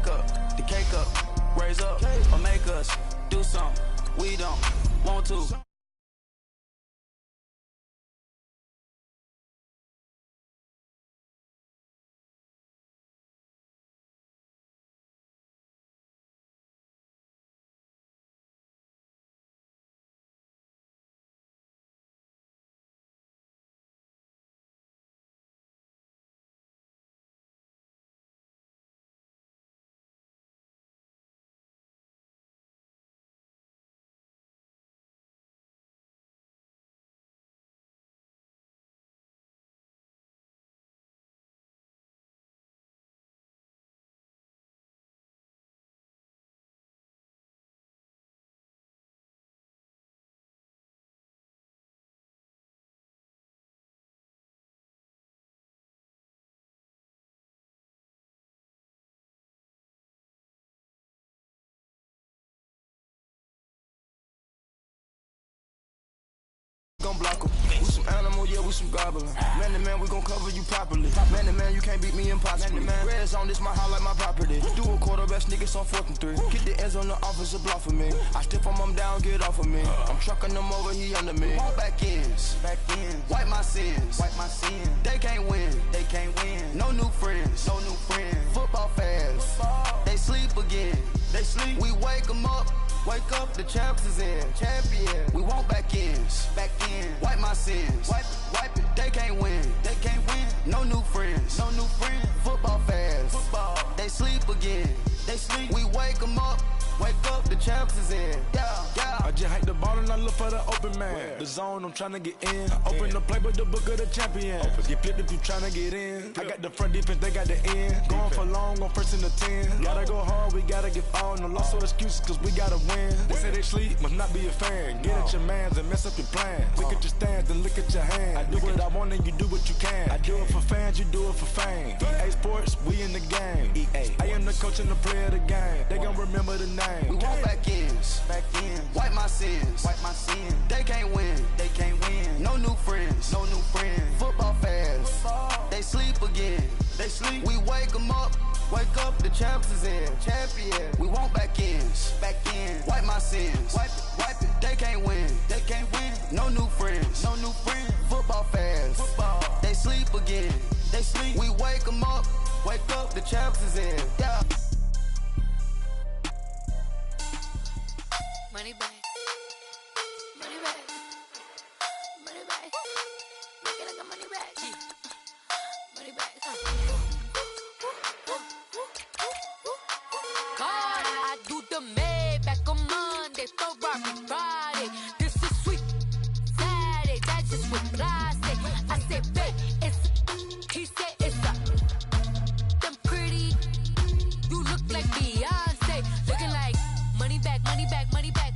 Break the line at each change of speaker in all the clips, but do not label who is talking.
Back up, the cake up, raise up, or make us do something we don't want to.
Gon' block em. We some animal, yeah, we some goblin. Man to man, we gon' cover you properly. Man to man, you can't beat me impossibly. Reds on this, my house like my property. Do a quarterback sneakers on 4th and 3. Get the ends on the offensive block for me. I step on them down, get off of me. I'm trucking them over, he under me. Back ends, wipe my sins, They can't win, No new friends, Football fans, they sleep again. We wake them up. Wake up, the champs is in. Champion. We want back ends. Wipe my sins. Wipe it. They can't win. No new friends. Football fans. They sleep again. We wake them up. Wake up, the champs is in. Yeah.
I just hike the ball and I look for the open man. The zone, I'm tryna get in. I open the play, but the book of the champion. Get flipped if you tryna get in. I got the front defense, they got the end. Going for long, on 1st and the 10. Gotta go hard, we gotta give all. No loss or excuses, cause we gotta win. They say they sleep, must not be a fan. Get at your mans and mess up your plans. Look at your stands and look at your hands. I do what I want and you do what you can. I do it for fans, you do it for fame. EA Sports, we in the game. I am the coach and the player of the game. They gon' remember the name.
We want back ends. Wipe my sins. They can't win. No new friends. Football fans. They sleep again. We wake them up. Wake up, the champs is in. Champion. We want back ends. Wipe my sins. Wipe it. They can't win. No new friends. Football fans. They sleep again. We wake them up. Wake up, the champs is in. Yeah.
Money back. Make it like a money back. Money back. God, I do the Maybach on Monday, Ferrari Friday. This is sweet Saturday, that's just what plastic. I said, babe, he said it's a. Them pretty, you look like Beyonce, looking like money back, yeah. Money back,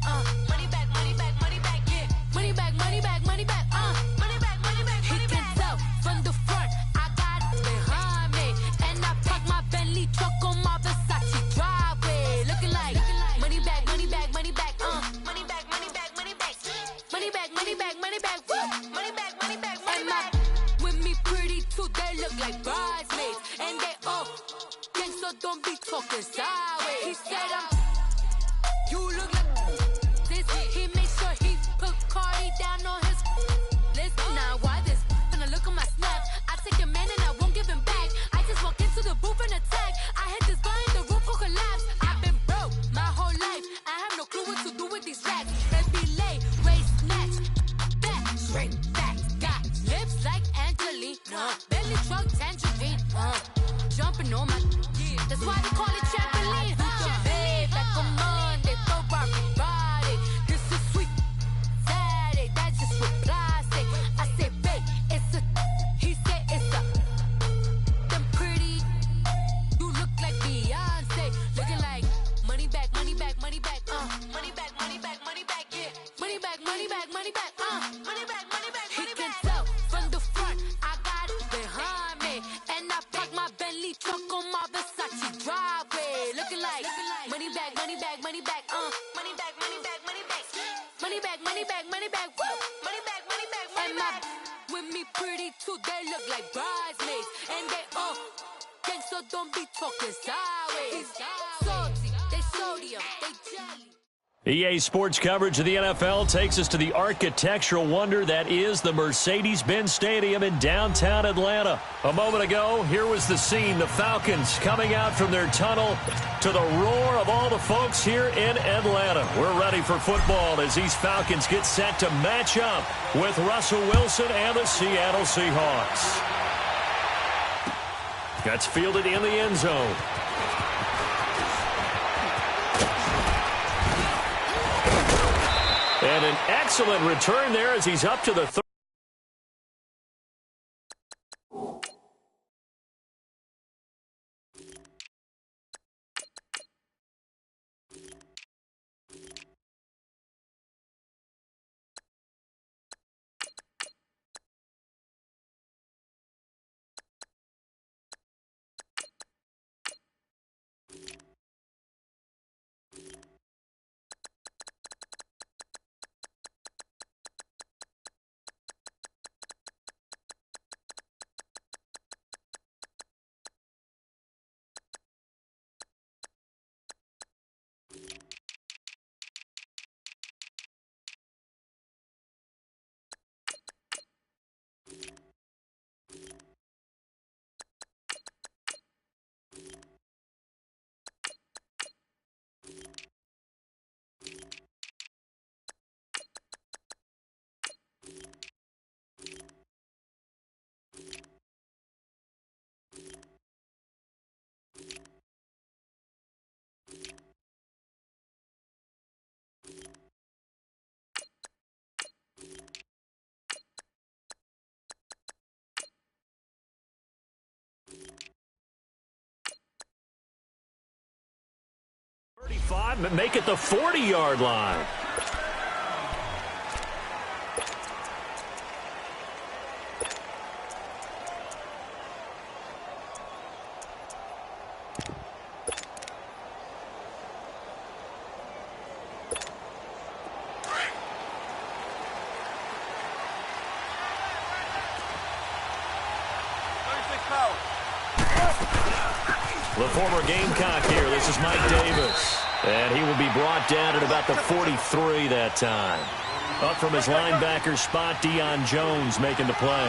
He can tell from the front, I got it behind me. And I park my Bentley truck on my Versace driveway. Looking like money back, Money back, woo. And my with me pretty too, they look like bridesmaids. And they all gang, so don't be talking sideways. He said you look like this. He made sure he put Cardi down on his list. Now why this? When I look at my snap, I take a man and I won't give him back. I just walk into the booth and attack. I hit this guy in the roof will collapse. I've been broke my whole life. I have no clue what to do with these racks. Baby lay, waist snatch, back, straight back. Got lips like Angelina, belly truck tangerine. Jumping on my, that's why they call it trampoline. Back on Monday, Ferrari Friday. This is sweet Saturday, that's just with plastic. I said, babe, he said it's a. Them pretty, you look like Beyonce, looking like money back, yeah. Money back, He can tell from the front, I got it behind me. And I park my Bentley truck on my Versace driveway. Looking like money back, woo. Money back, and my with me pretty too, they look like bridesmaids. And they all gang, so so don't be talking sideways. Salty, they sodium, they jelly.
EA Sports coverage of the NFL takes us to the architectural wonder that is the Mercedes-Benz Stadium in downtown Atlanta. A moment ago, here was the scene. The Falcons coming out from their tunnel to the roar of all the folks here in Atlanta. We're ready for football as these Falcons get set to match up with Russell Wilson and the Seattle Seahawks. That's fielded in the end zone. And an excellent return there as he's up to the 30. Make it the 40-yard line. The former Gamecock here. This is Mike Davis. And he will be brought down at about the 43 that time. Up from his linebacker spot, Deion Jones making the play.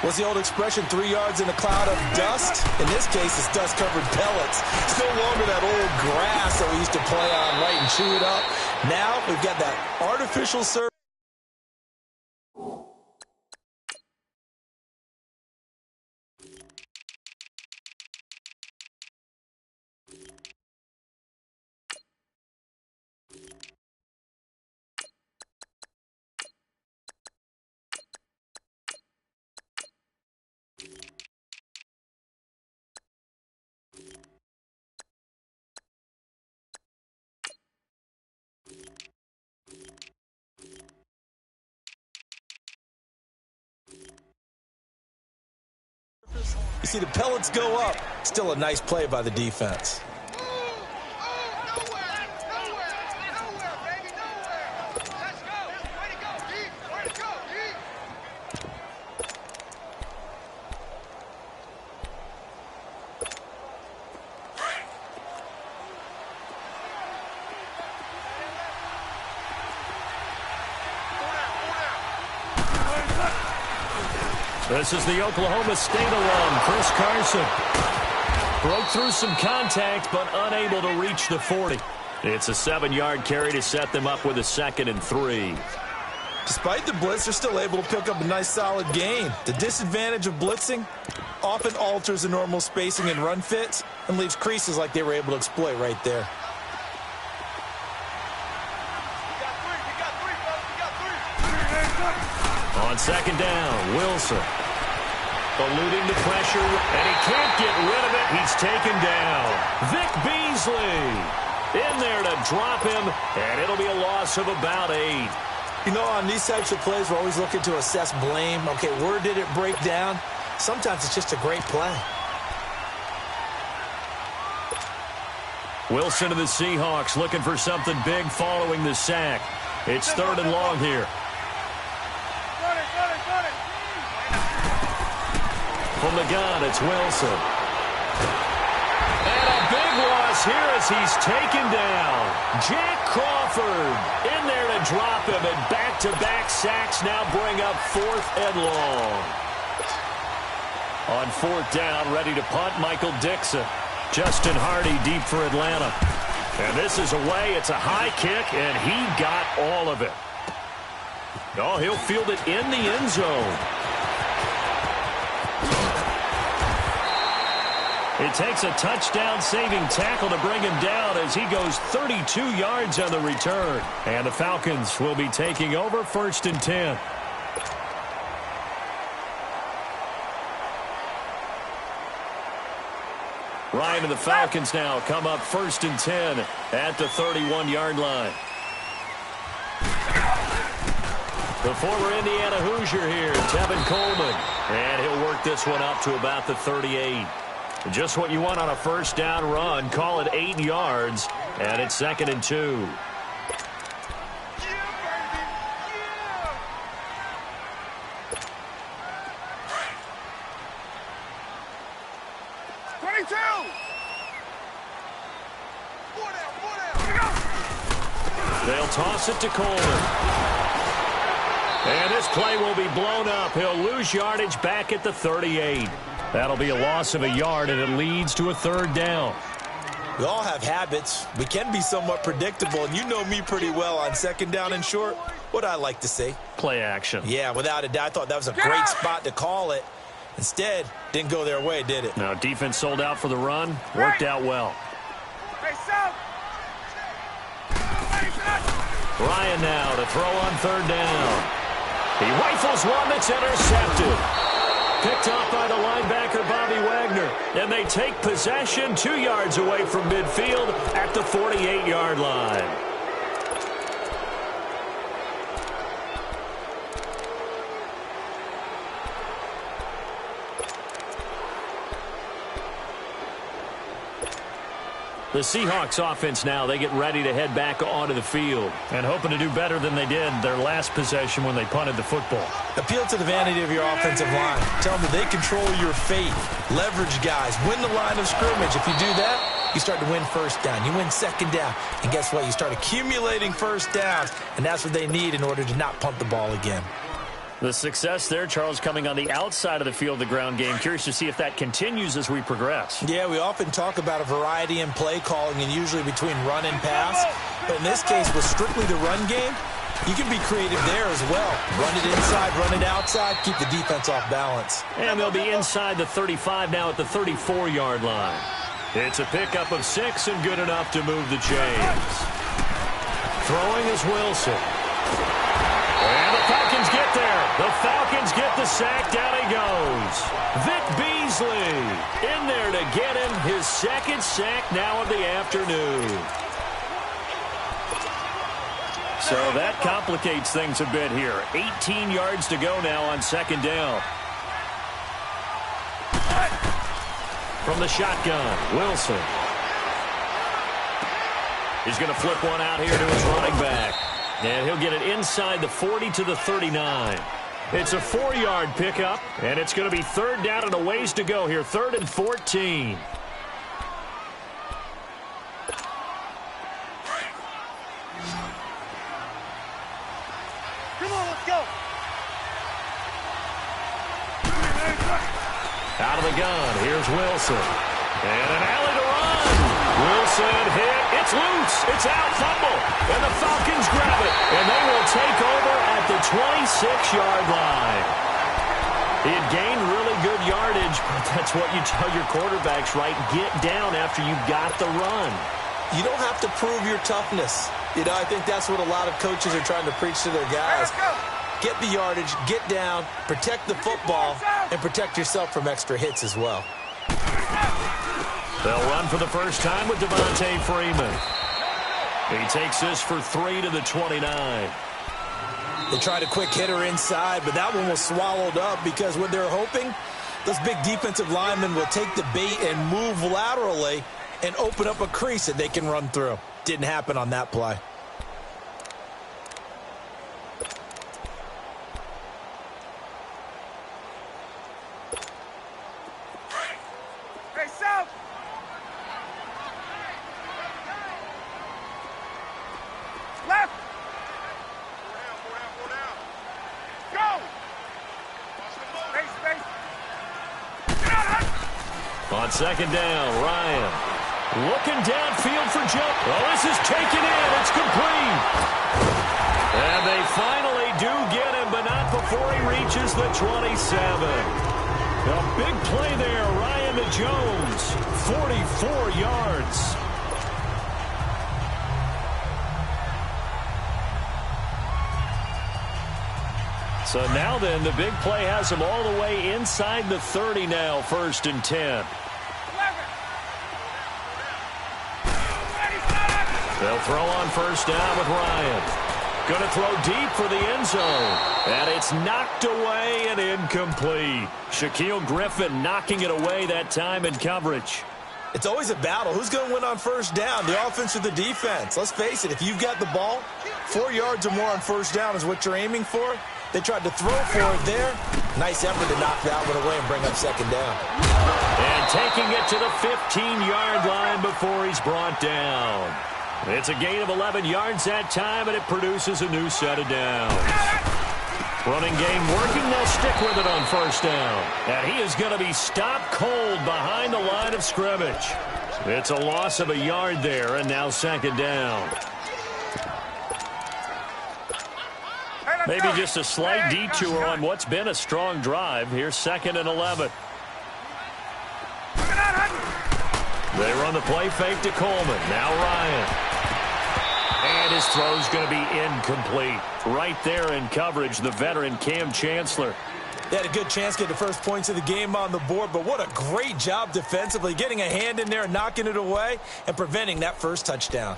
What's the old expression, 3 yards in a cloud of dust? In this case, it's dust-covered pellets. It's no longer that old grass that we used to play on, right, and chew it up. Now we've got that artificial surface. You see the pellets go up. Still a nice play by the defense.
This is the Oklahoma State alum, Chris Carson. Broke through some contact, but unable to reach the 40. It's a 7-yard carry to set them up with a 2nd and 3.
Despite the blitz, they're still able to pick up a nice, solid gain. The disadvantage of blitzing often alters the normal spacing and run fits and leaves creases like they were able to exploit right there.
On 2nd down, Wilson. Eluding the pressure, and he can't get rid of it. He's taken down. Vic Beasley in there to drop him, and it'll be a loss of about 8.
You know, on these types of plays, we're always looking to assess blame. Okay, where did it break down? Sometimes it's just a great play.
Wilson of the Seahawks looking for something big following the sack. It's 3rd and long here. From the gun, it's Wilson. here as he's taken down. Jack Crawford in there to drop him, and back-to-back sacks now bring up 4th and long. On 4th down, ready to punt, Michael Dixon. Justin Hardy deep for Atlanta. And this is away. It's a high kick, and he got all of it. Oh, he'll field it in the end zone. It takes a touchdown-saving tackle to bring him down as he goes 32 yards on the return. And the Falcons will be taking over 1st and 10. Ryan and the Falcons now come up 1st and 10 at the 31-yard line. The former Indiana Hoosier here, Tevin Coleman. And he'll work this one up to about the 38. Just what you want on a 1st down run. Call it 8 yards, and it's 2nd and 2. They'll toss it to Coleman. And this play will be blown up. He'll lose yardage back at the 38. That'll be a loss of a yard, and it leads to a 3rd down.
We all have habits. We can be somewhat predictable, and you know me pretty well on 2nd down and short. What I like to say?
Play action.
Yeah, without a doubt. I thought that was a great spot to call it. Instead, didn't go their way, did it?
Now, defense sold out for the run. Worked out well. Ryan now to throw on 3rd down. He rifles one that's intercepted. Picked off by the linebacker, Bobby Wagner. And they take possession 2 yards away from midfield at the 48-yard line. The Seahawks offense now, they get ready to head back onto the field and hoping to do better than they did their last possession when they punted the football.
Appeal to the vanity of your offensive line. Tell them that they control your fate. Leverage guys. Win the line of scrimmage. If you do that, you start to win 1st down. You win 2nd down. And guess what? You start accumulating 1st downs, and that's what they need in order to not punt the ball again.
The success there, Charles, coming on the outside of the field, the ground game. Curious to see if that continues as we progress.
Yeah, we often talk about a variety in play calling and usually between run and pass. But in this case, with strictly the run game, you can be creative there as well. Run it inside, run it outside, keep the defense off balance.
And they'll be inside the 35 now at the 34-yard line. It's a pickup of 6 and good enough to move the chains. Throwing is Wilson. And the Falcons get there. The Falcons get the sack. Down he goes. Vic Beasley in there to get him his 2nd sack now of the afternoon. So that complicates things a bit here. 18 yards to go now on 2nd down. From the shotgun, Wilson. He's going to flip one out here to his running back. And he'll get it inside the 40 to the 39. It's a 4-yard pickup, and it's going to be 3rd down and a ways to go here. 3rd and 14.
Come on, let's go.
Out of the gun, here's Wilson. And an alley to run. Wilson hit. It's loose. It's out. Fumble. And the Falcons grab it. And they will take over at the 26-yard line. He had gained really good yardage, but that's what you tell your quarterbacks, right? Get down after you've got the run.
You don't have to prove your toughness. You know, I think that's what a lot of coaches are trying to preach to their guys. Get the yardage, get down, protect the football, and protect yourself from extra hits as well.
They'll run for the first time with Devontae Freeman. He takes this for 3 to the 29.
They tried a quick hitter inside, but that one was swallowed up because what they're hoping, those big defensive linemen will take the bait and move laterally and open up a crease that they can run through. Didn't happen on that play.
second down. Ryan looking downfield for jump. Oh, this is taken in. It's complete. And they finally do get him, but not before he reaches the 27. A big play there, Ryan to Jones, 44 yards. So now then, the big play has him all the way inside the 30 now, 1st and 10. They'll throw on 1st down with Ryan. Going to throw deep for the end zone. And it's knocked away and incomplete. Shaquille Griffin knocking it away that time in coverage.
It's always a battle. Who's going to win on 1st down, the offense or the defense? Let's face it, if you've got the ball, 4 yards or more on 1st down is what you're aiming for. They tried to throw for it there. Nice effort to knock that one away and bring up 2nd down.
And taking it to the 15-yard line before he's brought down. It's a gain of 11 yards that time, and it produces a new set of downs. Running game working. They'll stick with it on 1st down. And he is going to be stopped cold behind the line of scrimmage. It's a loss of a yard there, and now 2nd down. Maybe just a slight detour on what's been a strong drive. Here's 2nd and 11. They run the play fake to Coleman. Now Ryan. And his throw's going to be incomplete. Right there in coverage, the veteran Cam Chancellor.
They had a good chance to get the first points of the game on the board, but what a great job defensively, getting a hand in there, knocking it away, and preventing that first touchdown.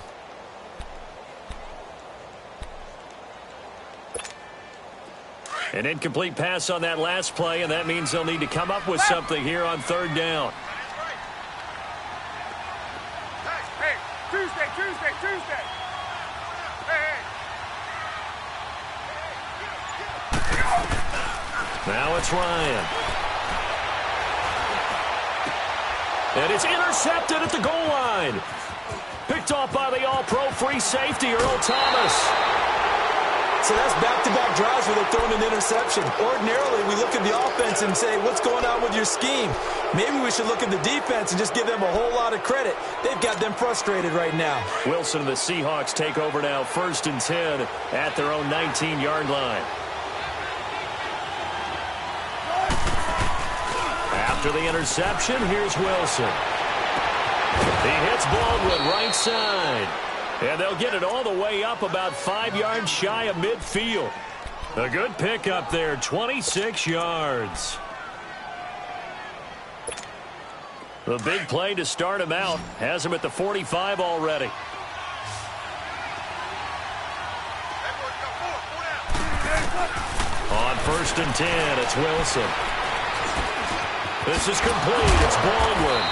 An incomplete pass on that last play, and that means they'll need to come up with something here on 3rd down.
Hey, Tuesday.
Now it's Ryan. And it's intercepted at the goal line. Picked off by the all-pro free safety, Earl Thomas.
So that's back-to-back drives where they're throwing an interception. Ordinarily, we look at the offense and say, what's going on with your scheme? Maybe we should look at the defense and just give them a whole lot of credit. They've got them frustrated right now.
Wilson and the Seahawks take over now, 1st and 10 at their own 19-yard line. After the interception, here's Wilson. He hits Baldwin right side. And they'll get it all the way up about 5 yards shy of midfield. A good pickup there, 26 yards. The big play to start him out has him at the 45 already. On 1st and 10, it's Wilson. This is complete. It's Baldwin.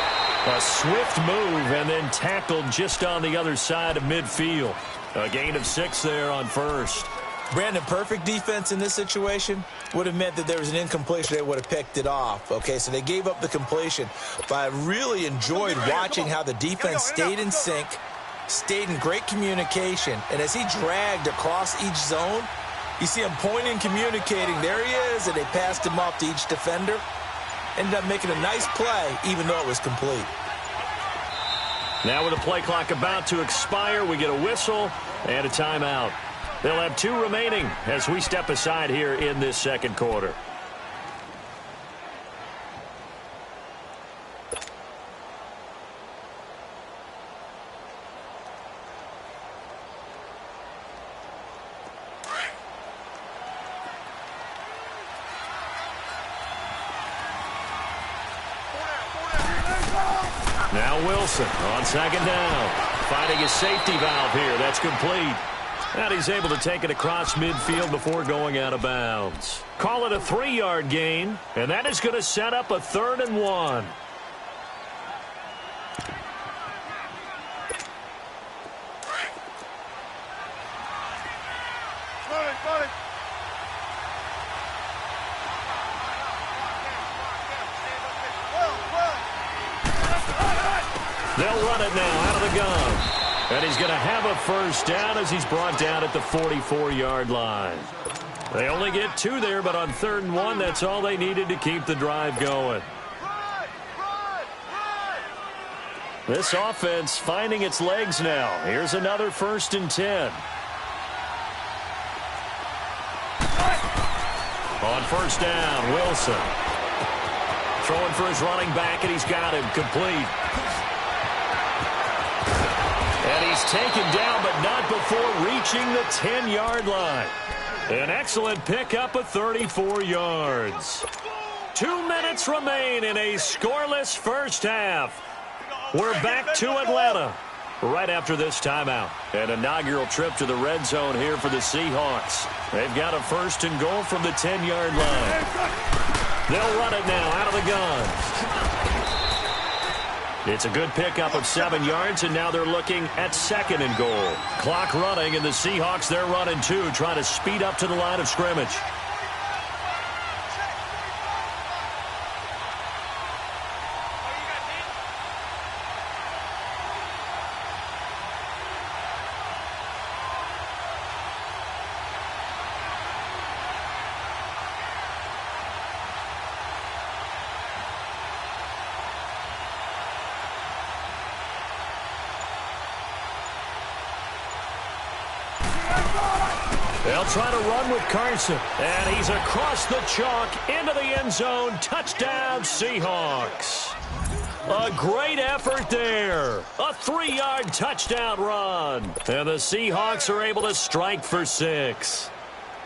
A swift move and then tackled just on the other side of midfield. A gain of 6 there on 1st.
Brandon, perfect defense in this situation would have meant that there was an incompletion. They would have picked it off. Okay, so they gave up the completion. But I really enjoyed watching how the defense stayed in sync, stayed in great communication. And as he dragged across each zone, you see him pointing, communicating. There he is, and they passed him off to each defender. Ended up making a nice play, even though it was complete.
Now with the play clock about to expire, we get a whistle and a timeout. They'll have 2 remaining as we step aside here in this 2nd quarter. Now Wilson on 2nd down. Finding his safety valve here. That's complete. And he's able to take it across midfield before going out of bounds. Call it a 3-yard gain, and that is going to set up a 3rd and 1. They'll run it now out of the gun. And he's going to have a 1st down as he's brought down at the 44-yard line. They only get 2 there, but on 3rd and 1, that's all they needed to keep the drive going. This offense finding its legs now. Here's another 1st and 10. On 1st down, Wilson. Throwing for his running back, and he's got him complete. And he's taken down, but not before reaching the 10-yard line. An excellent pickup of 34 yards. 2 minutes remain in a scoreless first half. We're back to Atlanta right after this timeout. An inaugural trip to the red zone here for the Seahawks. They've got a 1st and goal from the 10-yard line. They'll run it now out of the gun. It's a good pickup of 7 yards, and now they're looking at 2nd and goal. Clock running, and the Seahawks, they're running 2, trying to speed up to the line of scrimmage. They'll try to run with Carson. And he's across the chalk into the end zone. Touchdown, Seahawks. A great effort there. A 3-yard touchdown run. And the Seahawks are able to strike for 6.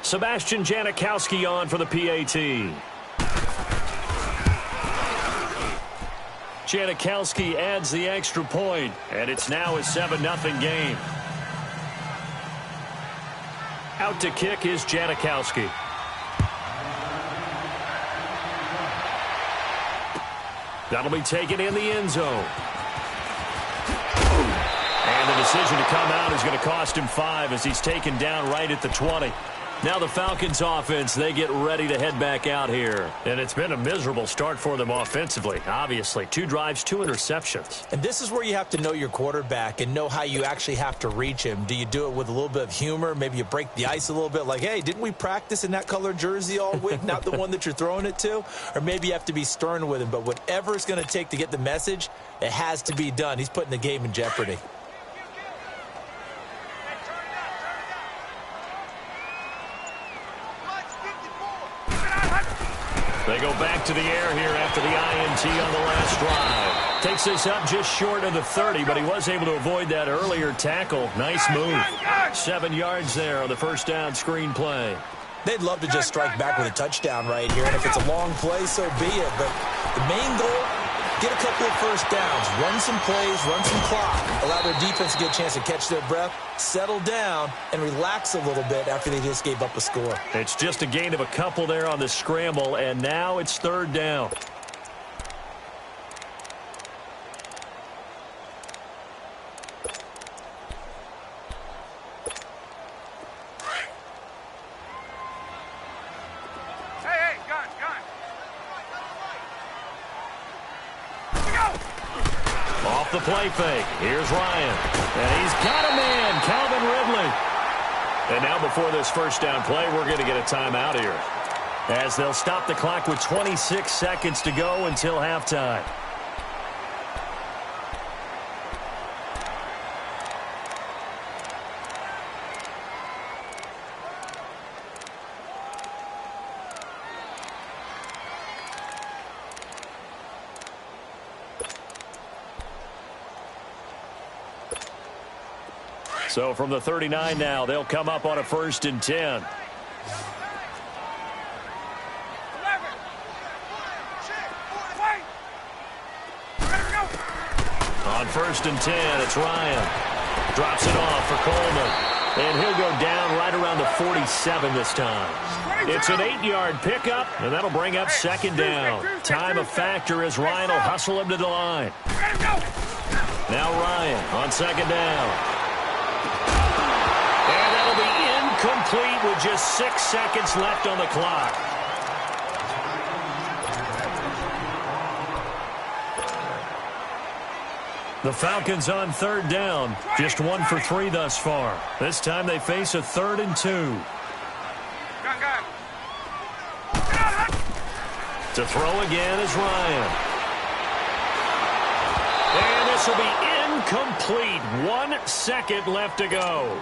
Sebastian Janikowski on for the PAT. Janikowski adds the extra point, and it's now a 7-0 game. Out to kick is Janikowski. That'll be taken in the end zone. And the decision to come out is going to cost him 5 as he's taken down right at the 20. Now the Falcons offense, they get ready to head back out here. And it's been a miserable start for them offensively, obviously. 2 drives, 2 interceptions.
And this is where you have to know your quarterback and know how you actually have to reach him. Do you do it with a little bit of humor? Maybe you break the ice a little bit like, hey, didn't we practice in that colored jersey all week? Not the one that you're throwing it to? Or maybe you have to be stern with him. But whatever it's going to take to get the message, it has to be done. He's putting the game in jeopardy.
They go back to the air here after the INT on the last drive. Takes this up just short of the 30, but he was able to avoid that earlier tackle. Nice move. 7 yards there on the first down screen play.
They'd love to just strike back with a touchdown right here, and if it's a long play, so be it. But the main goal, get a couple of first downs, run some plays, run some clock, allow their defense to get a chance to catch their breath, settle down, and relax a little bit after they just gave up a score.
It's just a gain of a couple there on the scramble, and now it's 3rd down. Off the play fake. Here's Ryan. And he's got a man, Calvin Ridley. And now before this first down play, we're going to get a timeout here, as they'll stop the clock with 26 seconds to go until halftime. So from the 39 now, they'll come up on a 1st and 10. On 1st and 10, it's Ryan. Drops it off for Coleman. And he'll go down right around the 47 this time. It's an 8-yard pickup, and that'll bring up 2nd down. Time a factor as Ryan will hustle him to the line. Now Ryan on 2nd down. And that'll be incomplete with just 6 seconds left on the clock. The Falcons on 3rd down. Just 1 for 3 thus far. This time they face a 3rd and 2. To throw again is Ryan. And this this will be incomplete. 1 second left to go.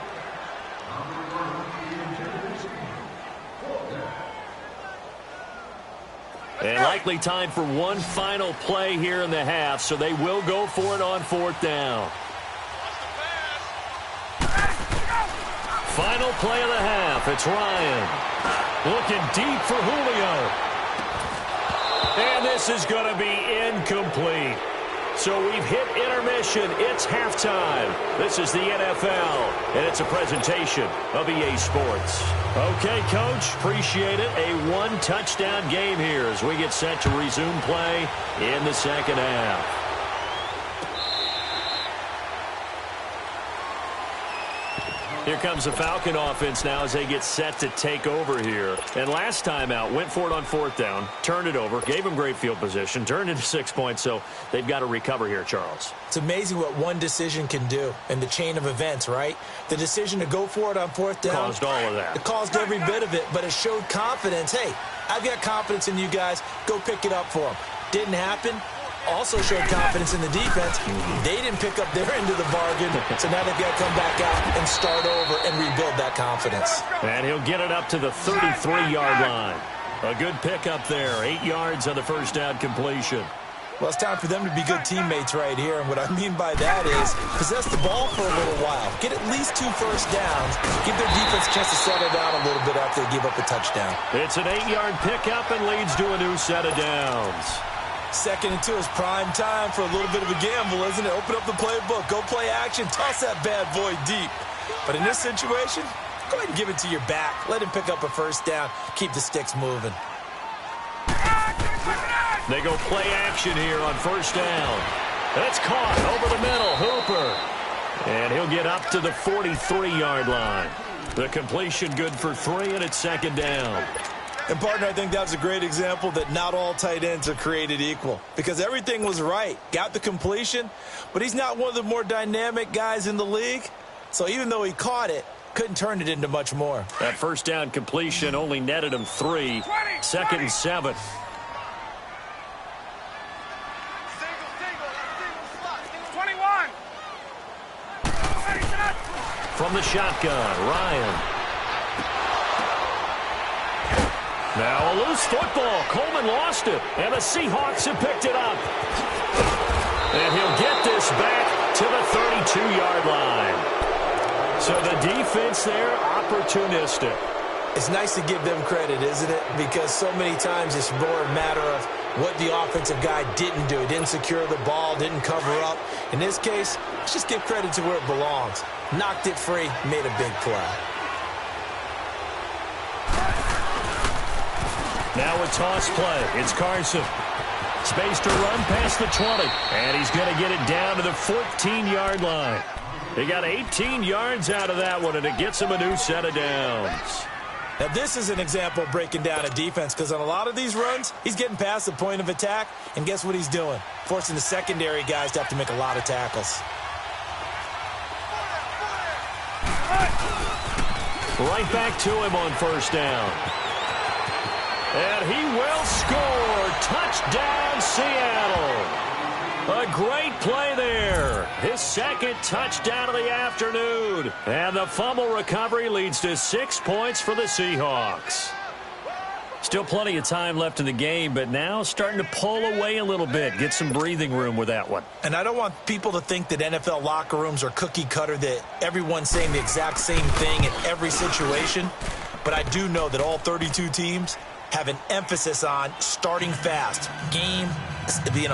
And likely time for one final play here in the half, so they will go for it on 4th down. Final play of the half. It's Ryan. Looking deep for Julio. And this is going to be incomplete. So we've hit intermission. It's halftime. This is the NFL, and it's a presentation of EA Sports. Okay, Coach, appreciate it. A 1-touchdown game here as we get set to resume play in the second half. Here comes the Falcon offense now as they get set to take over here. And last time out, went for it on 4th down, turned it over, gave them great field position, turned into 6 points, so they've got to recover here, Charles.
It's amazing what one decision can do in the chain of events, right? The decision to go for it on 4th down.
Caused all of that.
It caused every bit of it, but it showed confidence. Hey, I've got confidence in you guys. Go pick it up for them. Didn't happen. Also showed confidence in the defense. They didn't pick up their end of the bargain, so now they've got to come back out and start over and rebuild that confidence.
And he'll get it up to the 33-yard line. A good pickup there. 8 yards on the first down completion.
Well, it's time for them to be good teammates right here, and what I mean by that is possess the ball for a little while. Get at least 2 first downs. Give their defense a chance to settle down a little bit after they give up a touchdown.
It's an 8-yard pickup and leads to a new set of downs.
2nd and 2 is prime time for a little bit of a gamble, isn't it? Open up the playbook, go play action, toss that bad boy deep. But in this situation, go ahead and give it to your back. Let him pick up a first down. Keep the sticks moving.
They go play action here on 1st down. That's caught over the middle. Hooper. And he'll get up to the 43-yard line. The completion good for 3, and it's 2nd down.
And, partner, I think that's a great example that not all tight ends are created equal. Because everything was right. Got the completion, but he's not one of the more dynamic guys in the league. So even though he caught it, couldn't turn it into much more.
That first down completion only netted him 3. 2nd and 7. From the shotgun, Ryan. Now a loose football. Coleman lost it, and the Seahawks have picked it up. And he'll get this back to the 32-yard line. So the defense there, opportunistic.
It's nice to give them credit, isn't it? Because so many times it's more a matter of what the offensive guy didn't do. Didn't secure the ball, didn't cover up. In this case, let's just give credit to where it belongs. Knocked it free, made a big play.
Now a toss play. It's Carson. Space to run past the 20. And he's going to get it down to the 14-yard line. He got 18 yards out of that one, and it gets him a new set of downs.
Now, this is an example of breaking down a defense, because on a lot of these runs, he's getting past the point of attack, and guess what he's doing? Forcing the secondary guys to have to make a lot of tackles.
Right back to him on 1st down. And he will score. Touchdown, Seattle. A great play there. His 2nd touchdown of the afternoon. And the fumble recovery leads to 6 points for the Seahawks. Still plenty of time left in the game, but now starting to pull away a little bit. Get some breathing room with that one.
And I don't want people to think that NFL locker rooms are cookie cutter, that everyone's saying the exact same thing in every situation. But I do know that all 32 teams have an emphasis on starting fast. Game,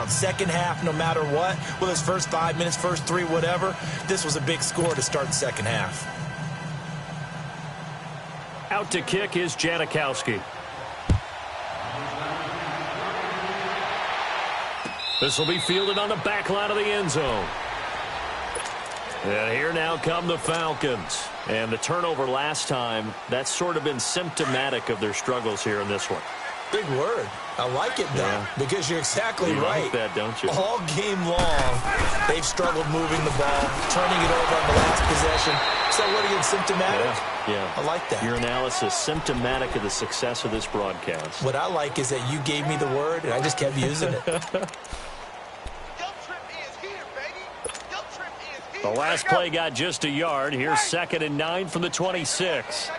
second half, no matter what. Whether it's first 5 minutes, first 3, whatever. This was a big score to start the second half.
Out to kick is Janikowski. This will be fielded on the back line of the end zone. And here now come the Falcons. And the turnover last time, that's sort of been symptomatic of their struggles here in this one.
Big word. I like it, though, because you're exactly right.
Like that, don't you?
All game long, they've struggled moving the ball, turning it over on the last possession. So what again, symptomatic?
Yeah.
I like that.
Your analysis, symptomatic of the success of this broadcast.
What I like is that you gave me the word, and I just kept using it.
The last play got just a yard. Here's 2nd and 9 from the 26.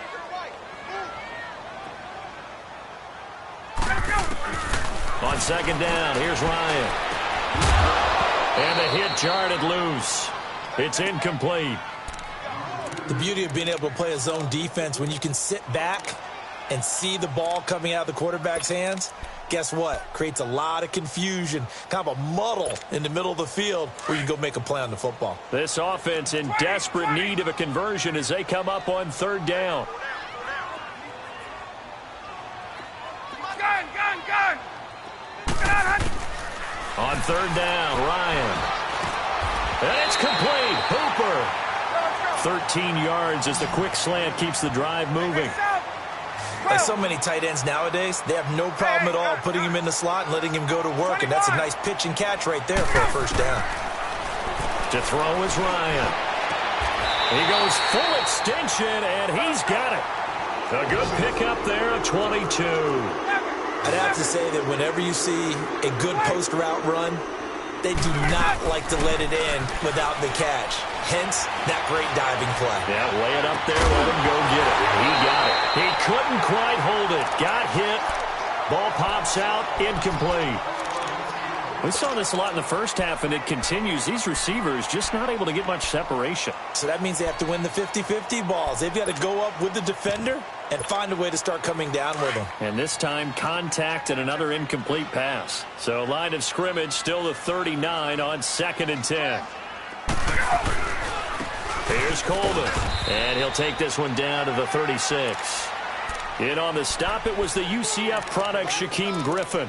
On 2nd down, here's Ryan. And the hit jarred loose. It's incomplete.
The beauty of being able to play a zone defense when you can sit back and see the ball coming out of the quarterback's hands, guess what? Creates a lot of confusion, kind of a muddle in the middle of the field where you can go make a play on the football.
This offense in desperate need of a conversion as they come up on 3rd down.
Gun!
On 3rd down, Ryan. And it's complete. Hooper. 13 yards as the quick slant keeps the drive moving.
Like so many tight ends nowadays, they have no problem at all putting him in the slot and letting him go to work, and that's a nice pitch and catch right there for a 1st down.
To throw is Ryan. He goes full extension, and he's got it. A good pickup there of 22.
I'd have to say that whenever you see a good post route run, they do not like to let it in without the catch. Hence, that great diving play.
Yeah, lay it up there, let him go get it. He got it. He couldn't quite hold it. Got hit. Ball pops out, incomplete. We saw this a lot in the first half, and it continues. These receivers just not able to get much separation.
So that means they have to win the 50-50 balls. They've got to go up with the defender and find a way to start coming down with them.
And this time, contact and another incomplete pass. So line of scrimmage still the 39 on 2nd and 10. Here's Coleman. And he'll take this one down to the 36. In on the stop, it was the UCF product, Shaquem Griffin.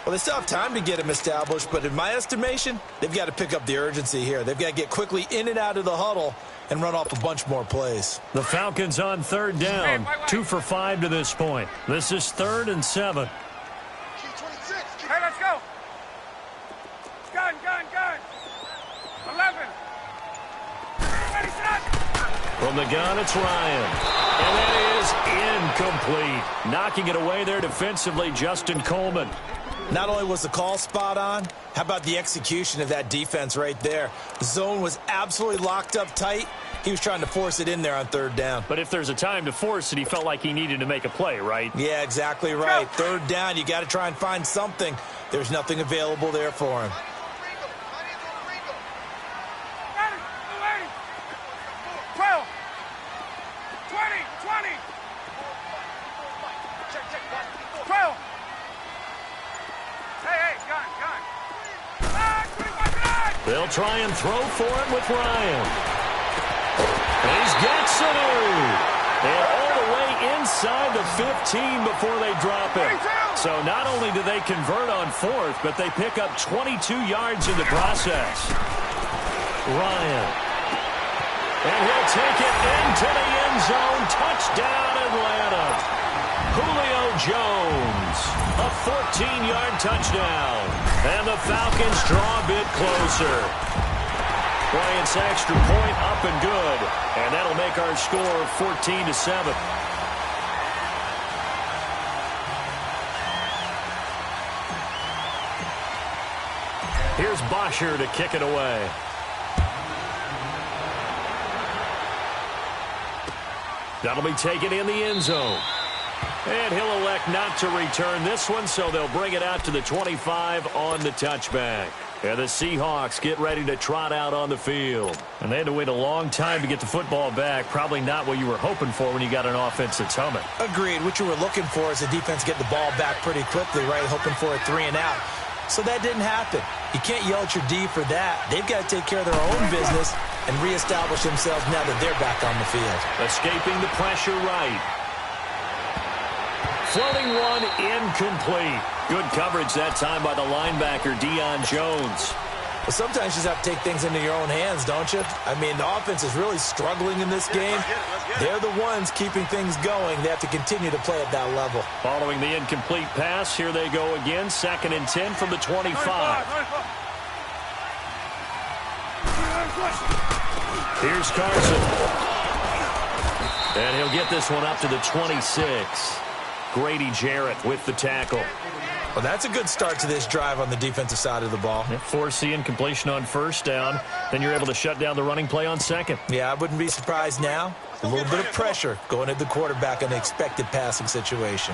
Well, they still have time to get him established, but in my estimation, they've got to pick up the urgency here. They've got to get quickly in and out of the huddle and run off a bunch more plays.
The Falcons on 3rd down, 2 for 5 to this point. This is 3rd and 7.
Hey, let's go. Gun. 11. Ready, set.
From the gun, it's Ryan. And that is incomplete. Knocking it away there defensively, Justin Coleman.
Not only was the call spot on, how about the execution of that defense right there? The zone was absolutely locked up tight. He was trying to force it in there on 3rd down.
But if there's a time to force it, he felt like he needed to make a play, right?
Yeah, exactly right. 3rd down, you got to try and find something. There's nothing available there for him.
12. 20. 12. Hey, gun.
They'll try and throw for it with Ryan. And he's got Sanu. And all the way inside the 15 before they drop it. So not only do they convert on 4th, but they pick up 22 yards in the process. Ryan. And he'll take it into the end zone. Touchdown, Atlanta. Julio Jones. A 14-yard touchdown. And the Falcons draw a bit closer. Bryant's extra point up and good. And that'll make our score 14-7. Here's Bosher to kick it away. That'll be taken in the end zone. And he'll elect not to return this one, so they'll bring it out to the 25 on the touchback. And the Seahawks get ready to trot out on the field. And they had to wait a long time to get the football back. Probably not what you were hoping for when you got an offense that's humming.
Agreed. What you were looking for is the defense get the ball back pretty quickly, right? Hoping for a 3 and out. So that didn't happen. You can't yell at your D for that. They've got to take care of their own business and reestablish themselves now that they're back on the field.
Escaping the pressure right. Floating one incomplete. Good coverage that time by the linebacker, Deion Jones.
Well, sometimes you just have to take things into your own hands, don't you? I mean, the offense is really struggling in this game. They're the ones keeping things going. They have to continue to play at that level. Following the incomplete pass, here they go again. 2nd and 10 from the 25. Here's Carson. And he'll get this one up to the 26. Grady Jarrett with the tackle. Well, that's a good start to this drive on the defensive side of the ball.
Forcing incompletion on first down. Then you're able to shut down the running play on second.
Yeah, I wouldn't be surprised now. A little bit of pressure going at the quarterback in an expected passing situation.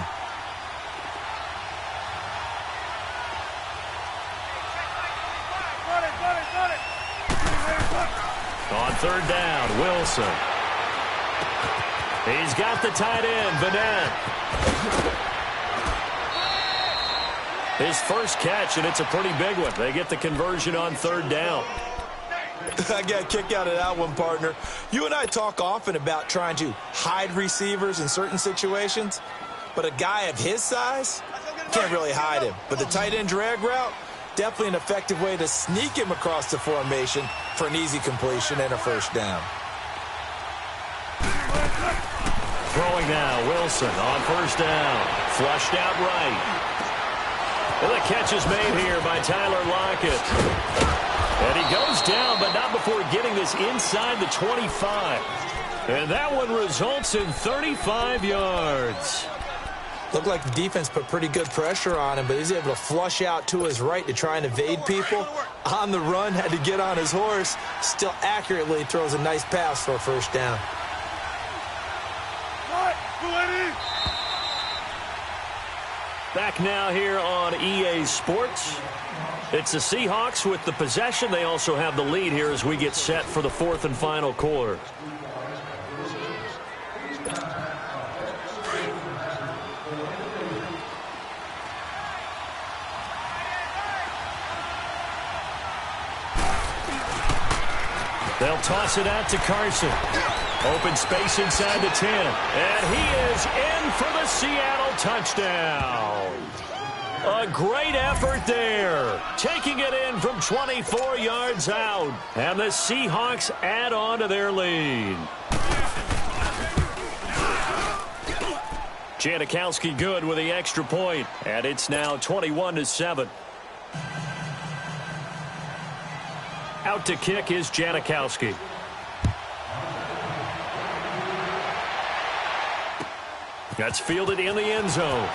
On third down, Wilson. He's got the tight end, Vanette. His first catch, and it's a pretty big one. They get the conversion on third down.
I got a kick out of that one, partner. You and I talk often about trying to hide receivers in certain situations, but a guy of his size can't really hide him. But the tight end drag route, definitely an effective way to sneak him across the formation for an easy completion and a first down.
Throwing now, Wilson on first down. Flushed out right. And the catch is made here by Tyler Lockett. And he goes down, but not before getting this inside the 25. And that one results in 35 yards.
Looked like the defense put pretty good pressure on him, but he's able to flush out to his right to try and evade people. On the run, had to get on his horse. Still accurately throws a nice pass for a first down.
Back now here on EA Sports. It's the Seahawks with the possession. They also have the lead here as we get set for the fourth and final quarter. They'll toss it out to Carson. Open space inside the 10. And he is in for the Seattle touchdown. A great effort there. Taking it in from 24 yards out. And the Seahawks add on to their lead. Janikowski good with the extra point. And it's now 21-7. Out to kick is Janikowski. That's fielded in the end zone.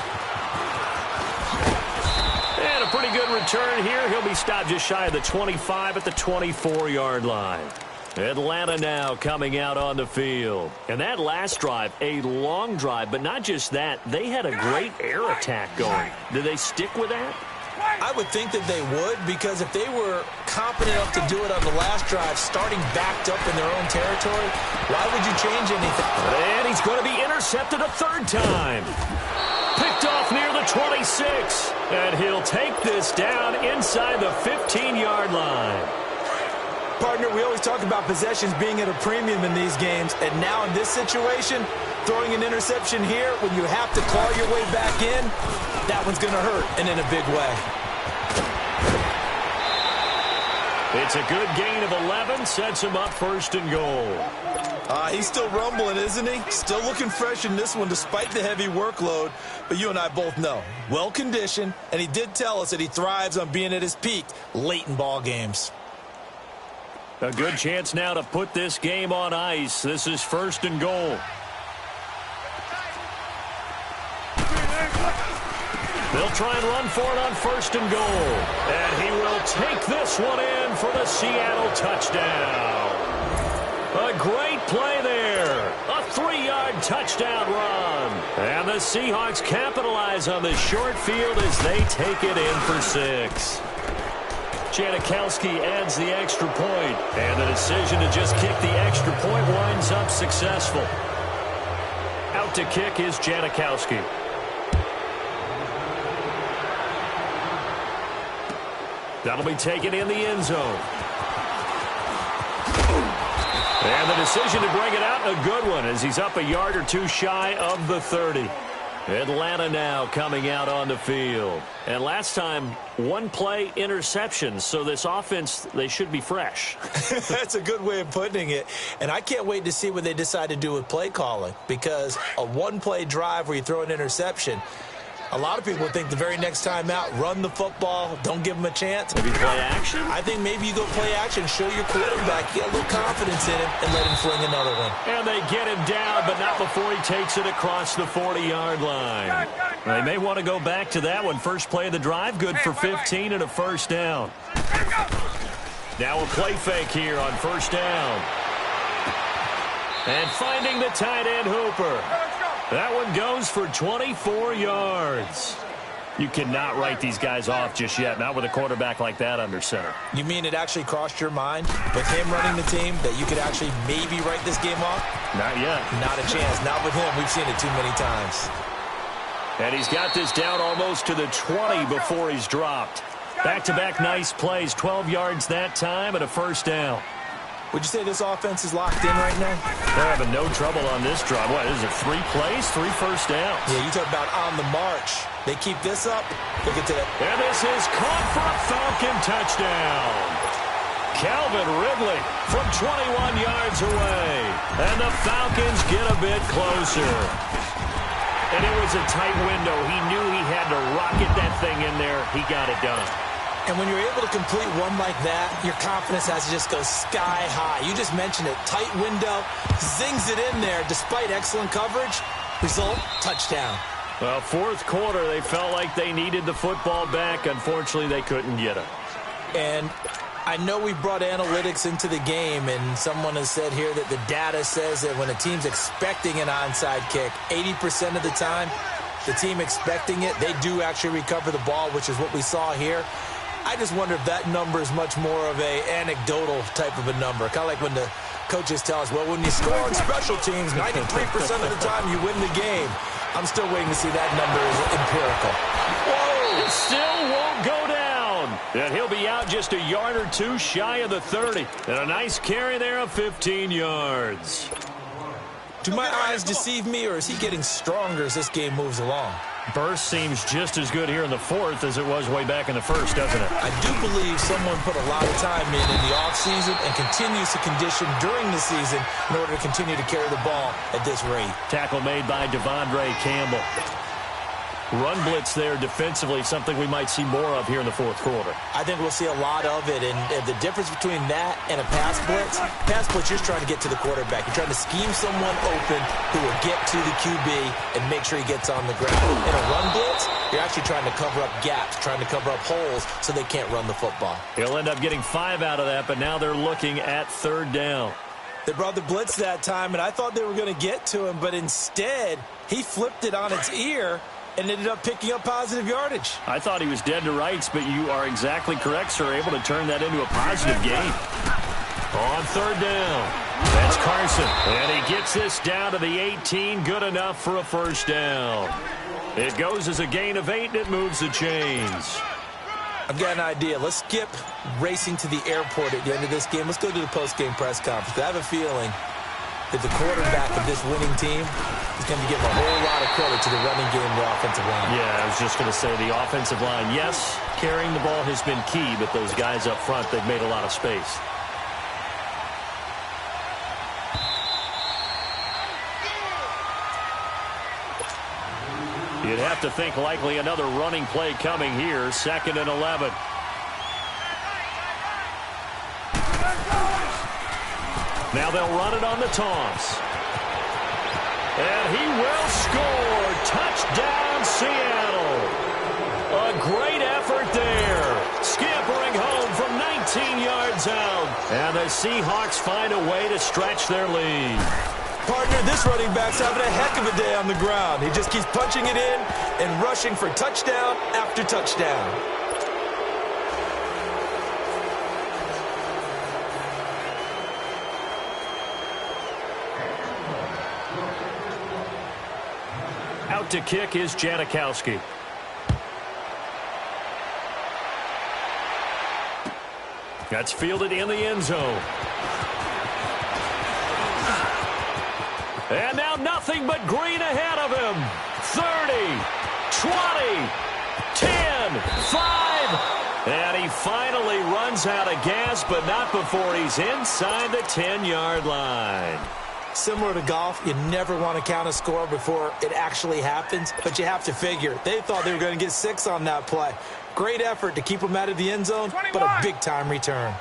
And a pretty good return here. He'll be stopped just shy of the 25 at the 24-yard line. Atlanta now coming out on the field. And that last drive, a long drive, but not just that. They had a great air attack going. Did they stick with that?
I would think that they would, because if they were competent enough to do it on the last drive, starting backed up in their own territory, why would you change anything?
And he's going to be intercepted a third time. Picked off near the 26. And he'll take this down inside the 15-yard line.
Partner, we always talk about possessions being at a premium in these games, and now in this situation, throwing an interception here when you have to claw your way back in, that one's going to hurt, and in a big way.
It's a good gain of 11, sets him up first and goal.
He's still rumbling, isn't he? Still looking fresh in this one despite the heavy workload, but you and I both know, well-conditioned, and he did tell us that he thrives on being at his peak late in ball games.
A good chance now to put this game on ice. This is first and goal. They'll try and run for it on first and goal. And he will take this one in for the Seattle touchdown. A great play there. A 3-yard touchdown run. And the Seahawks capitalize on this short field as they take it in for 6. Janikowski adds the extra point, and the decision to just kick the extra point winds up successful. Out to kick is Janikowski. That'll be taken in the end zone. And the decision to bring it out, a good one, as he's up a yard or two shy of the 30. Atlanta now coming out on the field. And last time, one play interception. So this offense, they should be fresh.
That's a good way of putting it. And I can't wait to see what they decide to do with play calling. Because a one-play drive where you throw an interception, A lot of people think the very next time out, run the football, don't give him a chance.
Maybe play action?
I think maybe you go play action, show your quarterback, get a little confidence in him, and let him fling another one.
And they get him down, but not before he takes it across the 40-yard line. They may want to go back to that one. First play of the drive, good for 15 and a first down. Now a play fake here on first down. And finding the tight end Hooper. That one goes for 24 yards. You cannot write these guys off just yet, not with a quarterback like that under center.
You mean it actually crossed your mind with him running the team that you could actually maybe write this game off?
Not yet.
Not a chance. Not with him. We've seen it too many times.
And he's got this down almost to the 20 before he's dropped. Back-to-back nice plays, 12 yards that time and a first down.
Would you say this offense is locked in right now?
They're having no trouble on this drive. What is it, 3 plays, 3 first downs?
Yeah, you talk about on the march. They keep this up. Look at that.
And this is caught for a Falcon touchdown. Calvin Ridley from 21 yards away. And the Falcons get a bit closer. And it was a tight window. He knew he had to rocket that thing in there. He got it done.
And when you're able to complete one like that, your confidence has to just go sky high. You just mentioned it. Tight window, zings it in there despite excellent coverage. Result, touchdown.
Well, fourth quarter, they felt like they needed the football back. Unfortunately, they couldn't get it.
And I know we brought analytics into the game, and someone has said here that the data says that when a team's expecting an onside kick, 80% of the time, the team expecting it, they do actually recover the ball, which is what we saw here. I just wonder if that number is much more of a anecdotal type of a number. Kind of like when the coaches tell us, well, when you score on special teams, 93% of the time you win the game. I'm still waiting to see that number is empirical.
Whoa! It still won't go down. And he'll be out just a yard or two shy of the 30. And a nice carry there of 15 yards.
Do my eyes deceive me, or is he getting stronger as this game moves along?
Burst seems just as good here in the fourth as it was way back in the first, doesn't it?
I do believe someone put a lot of time in the offseason and continues to condition during the season in order to continue to carry the ball at this rate.
Tackle made by Devondre Campbell. Run blitz there defensively, something we might see more of here in the fourth quarter.
I think we'll see a lot of it, and the difference between that and a pass blitz, you're just trying to get to the quarterback. You're trying to scheme someone open who will get to the QB and make sure he gets on the ground. In a run blitz, you're actually trying to cover up gaps, trying to cover up holes so they can't run the football.
He'll end up getting 5 out of that, but now they're looking at third down.
They brought the blitz that time, and I thought they were going to get to him, but instead, he flipped it on its ear and ended up picking up positive yardage.
I thought he was dead to rights, but you are exactly correct, sir. Able to turn that into a positive gain. On third down, that's Carson. And he gets this down to the 18. Good enough for a first down. It goes as a gain of 8, and it moves the chains.
I've got an idea. Let's skip racing to the airport at the end of this game. Let's go to the post-game press conference. I have a feeling that the quarterback of this winning team is going to give a whole lot of credit to the running game and the offensive line.
Yeah, I was just going to say the offensive line. Yes, carrying the ball has been key, but those guys up front, they've made a lot of space. You'd have to think likely another running play coming here. 2nd and 11. Now they'll run it on the toss. And he will score. Touchdown, Seattle. A great effort there. Scampering home from 19 yards out. And the Seahawks find a way to stretch their lead.
Partner, this running back's having a heck of a day on the ground. He just keeps punching it in and rushing for touchdown after touchdown.
Out to kick is Janikowski. That's fielded in the end zone. And now nothing but green ahead of him. 30, 20, 10, 5. And he finally runs out of gas, but not before he's inside the 10-yard line.
Similar to golf, you never want to count a score before it actually happens, but you have to figure. They thought they were going to get 6 on that play. Great effort to keep them out of the end zone,
21.
but a big-time return.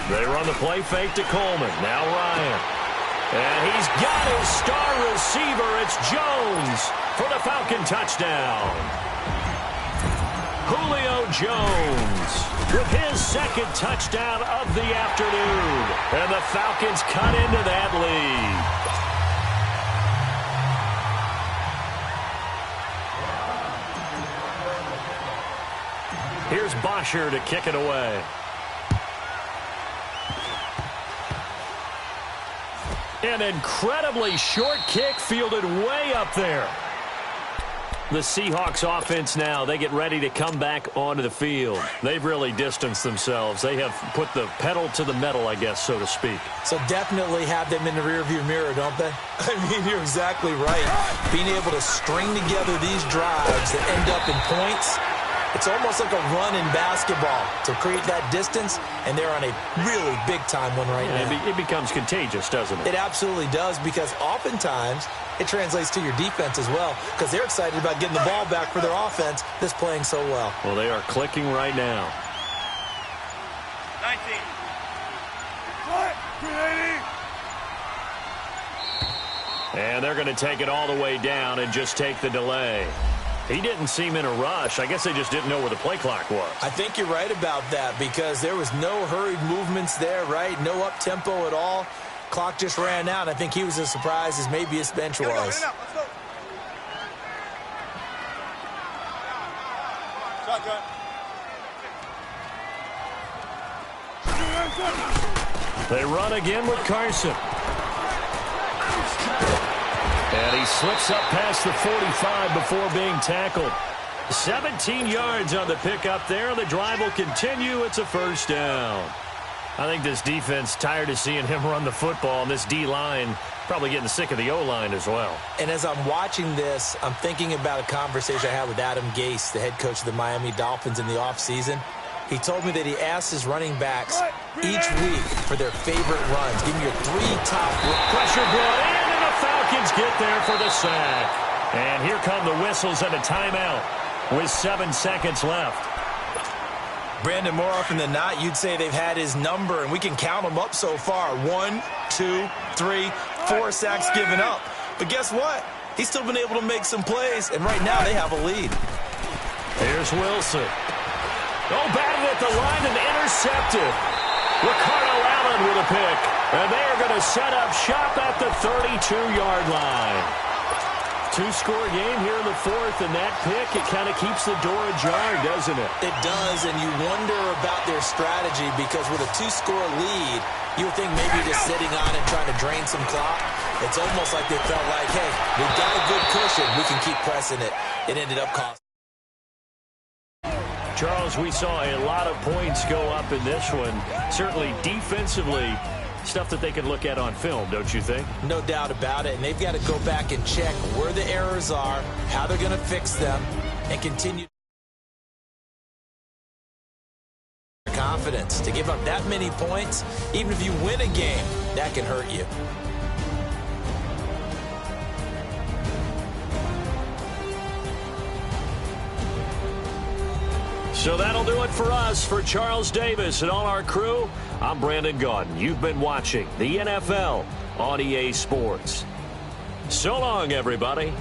They run the play fake to Coleman. Now Ryan. And he's got his star receiver. It's Jones for the Falcon touchdown. Julio Jones with his second touchdown of the afternoon. And the Falcons cut into that lead. Here's Bosher to kick it away. An incredibly short kick fielded way up there. The Seahawks offense now, they get ready to come back onto the field. They've really distanced themselves. They have put the pedal to the metal, I guess, so to speak.
So definitely have them in the rearview mirror, don't they? I mean, you're exactly right. Being able to string together these drives that end up in points, it's almost like a run in basketball to create that distance, and they're on a really big-time one right now.
It becomes contagious, doesn't it?
It absolutely does, because oftentimes it translates to your defense as well, because they're excited about getting the ball back for their offense that's playing so well.
Well, they are clicking right now.
19. What? 380.
And they're going to take it all the way down and just take the delay. He didn't seem in a rush. I guess they just didn't know where the play clock was.
I think you're right about that, because there was no hurried movements there, right? No up-tempo at all. Clock just ran out. I think he was as surprised as maybe his bench was.
Let's go. Shotgun.
They run again with Carson. And he slips up past the 45 before being tackled. 17 yards on the pickup there. The drive will continue. It's a first down. I think this defense tired of seeing him run the football, and this D-line probably getting sick of the O-line as well.
And as I'm watching this, I'm thinking about a conversation I had with Adam Gase, the head coach of the Miami Dolphins, in the offseason. He told me that he asked his running backs each week for their favorite runs. Give me your 3 top runs.
Pressure brought in, and the Falcons get there for the sack. And here come the whistles and a timeout with 7 seconds left.
Brandon, more often than not, you'd say they've had his number, and we can count them up so far. 1, 2, 3, 4 sacks given up. But guess what? He's still been able to make some plays, and right now they have a lead.
Here's Wilson. Oh, batted at the line and intercepted. Ricardo Allen with a pick. And they are going to set up shop at the 32-yard line. 2-score game here in the fourth, and that pick, it kind of keeps the door ajar, doesn't it?
It does, and you wonder about their strategy, because with a 2-score lead, you would think maybe just sitting on and trying to drain some clock. It's almost like they felt like, hey, we've got a good cushion. We can keep pressing it. It ended up costing.
Charles, we saw a lot of points go up in this one. Certainly defensively, stuff that they can look at on film, don't you think?
No doubt about it, and they've got to go back and check where the errors are, how they're going to fix them, and continue confidence. To give up that many points, even if you win a game, that can hurt you.
So that'll do it for us. For Charles Davis and all our crew, I'm Brandon Gaudin. You've been watching the NFL on EA Sports. So long, everybody.